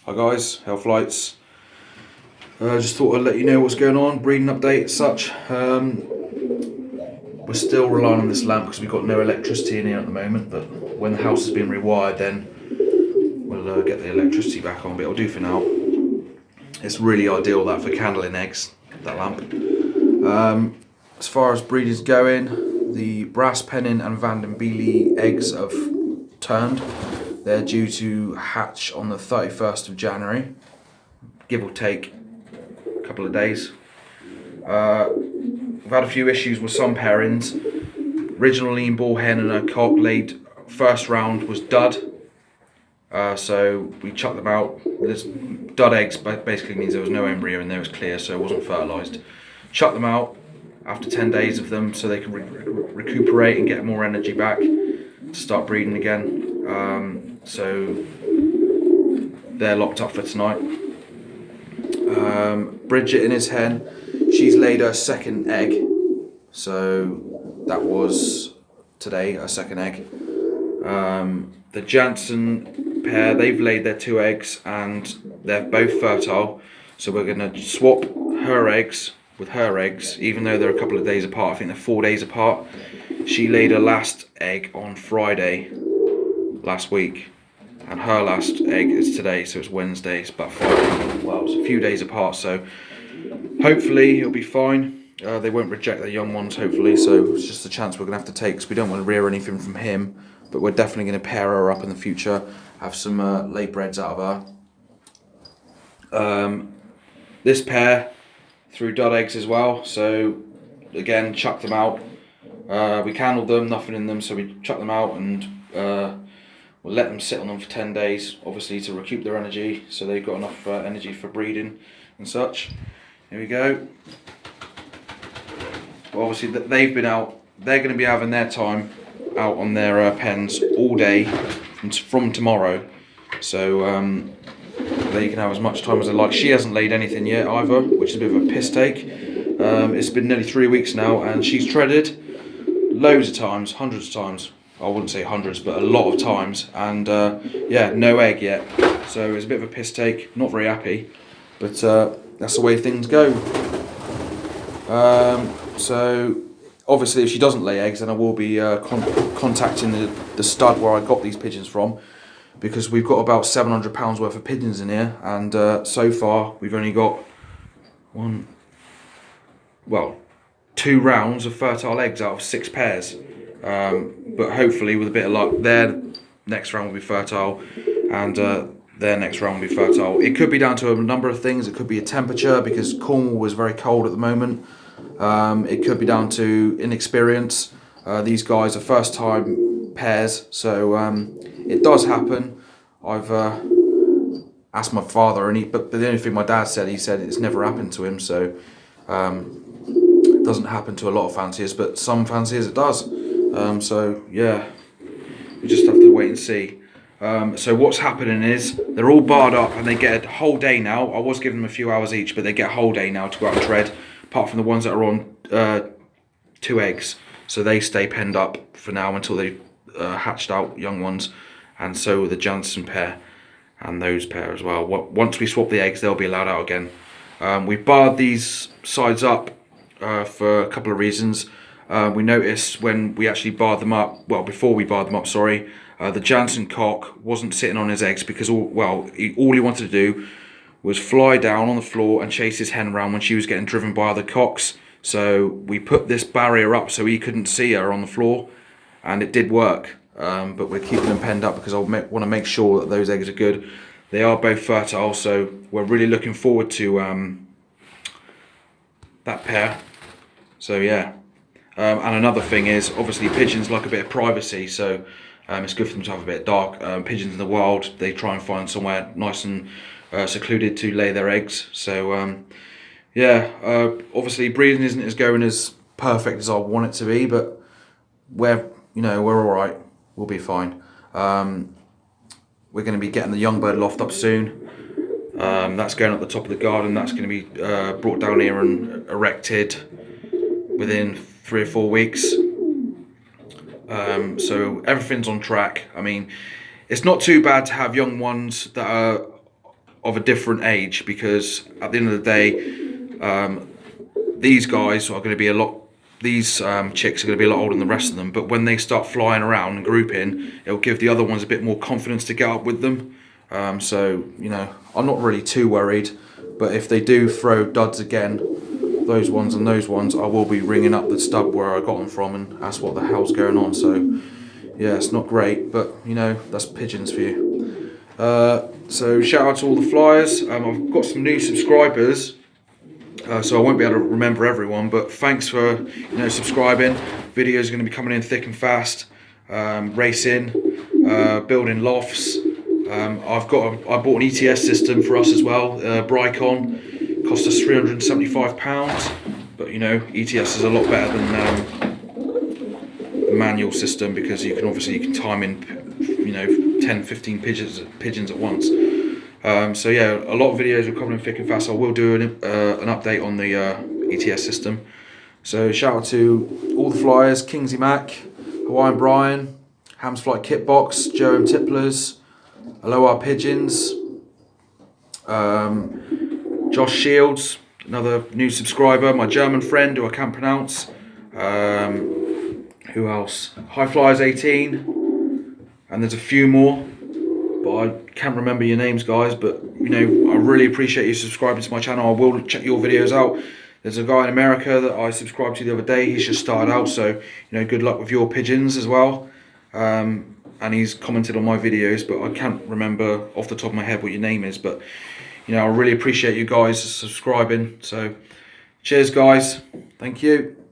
Hi guys, Health Lights. Just thought I'd let you know what's going on, breeding update as such. We're still relying on this lamp because we've got no electricity in here at the moment, but when the house has been rewired then we'll get the electricity back on, but it'll do for now. It's really ideal that for candling eggs, that lamp. As far as breeding's going, the Brass Pennin and Vanden Beely eggs have turned. They're due to hatch on the 31st of January, give or take a couple of days. We've had a few issues with some pairings. Original lean bull hen and a cock laid first round was dud, so we chucked them out. This dud eggs basically means there was no embryo in there, it was clear, so it wasn't fertilised. Chucked them out after 10 days of them so they can recuperate and get more energy back to start breeding again. So they're locked up for tonight. Bridget and his hen, she's laid her second egg, so that was today, her second egg. The Jansen pair, they've laid their 2 eggs and they're both fertile, so we're going to swap her eggs with her eggs, even though they're a couple of days apart. I think they're 4 days apart. She laid her last egg on Friday last week, and her last egg is today, so it's Wednesday. It's about 5, well, it's a few days apart, so hopefully it'll be fine. They won't reject their young ones, hopefully, so it's just a chance we're going to have to take, because we don't want to rear anything from him, but we're definitely going to pair her up in the future, have some laybreds out of her. This pair threw dud eggs as well, so again, chucked them out. We candled them, nothing in them, so we chucked them out and we'll let them sit on them for 10 days, obviously to recoup their energy, so they've got enough energy for breeding and such. Here we go. Well, obviously they've been out, they're going to be having their time out on their pens all day from tomorrow, so they can have as much time as they like. She hasn't laid anything yet either, which is a bit of a piss take. It's been nearly 3 weeks now and she's treaded loads of times, hundreds of times. I wouldn't say hundreds, but a lot of times, and yeah, no egg yet, so it's a bit of a piss take, not very happy, but that's the way things go. So obviously if she doesn't lay eggs, then I will be contacting the stud where I got these pigeons from, because we've got about £700 worth of pigeons in here, and so far we've only got 2 rounds of fertile eggs out of 6 pairs. But hopefully with a bit of luck, their next round will be fertile and their next round will be fertile. It could be down to a number of things. It could be a temperature, because Cornwall was very cold at the moment. It could be down to inexperience. These guys are first time pairs, so it does happen. I've asked my father, but the only thing my dad said, he said it's never happened to him, so it doesn't happen to a lot of fanciers, but some fanciers it does. So yeah, we just have to wait and see. So what's happening is they're all barred up and they get a whole day now. I was giving them a few hours each, but they get a whole day now to go out and tread, apart from the ones that are on 2 eggs. So they stay penned up for now until they hatched out young ones, and so will the Jansen pair and those pair as well. Once we swap the eggs, they'll be allowed out again. We barred these sides up for a couple of reasons. We noticed when we actually barred them up, well, before we barred them up, sorry, the Jansen cock wasn't sitting on his eggs, because all he wanted to do was fly down on the floor and chase his hen around when she was getting driven by other cocks. So we put this barrier up so he couldn't see her on the floor, and it did work. But we're keeping them penned up because I want to make sure that those eggs are good. They are both fertile, so we're really looking forward to that pair. So yeah. And another thing is, obviously pigeons like a bit of privacy, so it's good for them to have a bit of dark. Pigeons in the wild, they try and find somewhere nice and secluded to lay their eggs. So yeah, obviously breeding isn't going as perfect as I want it to be, but we're all right. We'll be fine. We're going to be getting the young bird loft up soon. That's going up the top of the garden. That's going to be brought down here and erected within 3 or 4 weeks. So everything's on track. I mean, it's not too bad to have young ones that are of a different age, because at the end of the day, these guys are going to be these chicks are going to be a lot older than the rest of them, but when they start flying around and grouping, it'll give the other ones a bit more confidence to get up with them. So, you know, I'm not really too worried, but if they do throw duds again, those ones and those ones, I will be ringing up the stub where I got them from and ask what the hell's going on. So, yeah, it's not great, but, you know, that's pigeons for you. So, shout out to all the flyers. I've got some new subscribers. So I won't be able to remember everyone, but thanks for, you know, subscribing. Videos are going to be coming in thick and fast. Racing, building lofts. I bought an ETS system for us as well. Bricon cost us £375, but you know, ETS is a lot better than the manual system, because you can time in, you know, 10, 15 pigeons at once. So yeah, a lot of videos are coming in thick and fast. I will do an update on the ETS system. So shout out to all the flyers: Kingsley Mac, Hawaiian Brian, Hams Flight Kitbox, Joe Tipplers, Aloha Pigeons, Josh Shields, another new subscriber, my German friend who I can't pronounce. Who else? High Flyers 18, and there's a few more, but I can't remember your names, guys. But you know, I really appreciate you subscribing to my channel. I will check your videos out. There's a guy in America that I subscribed to the other day. He's just started out, so you know, good luck with your pigeons as well. And he's commented on my videos, but I can't remember off the top of my head what your name is. But you know, I really appreciate you guys subscribing. So cheers, guys. Thank you.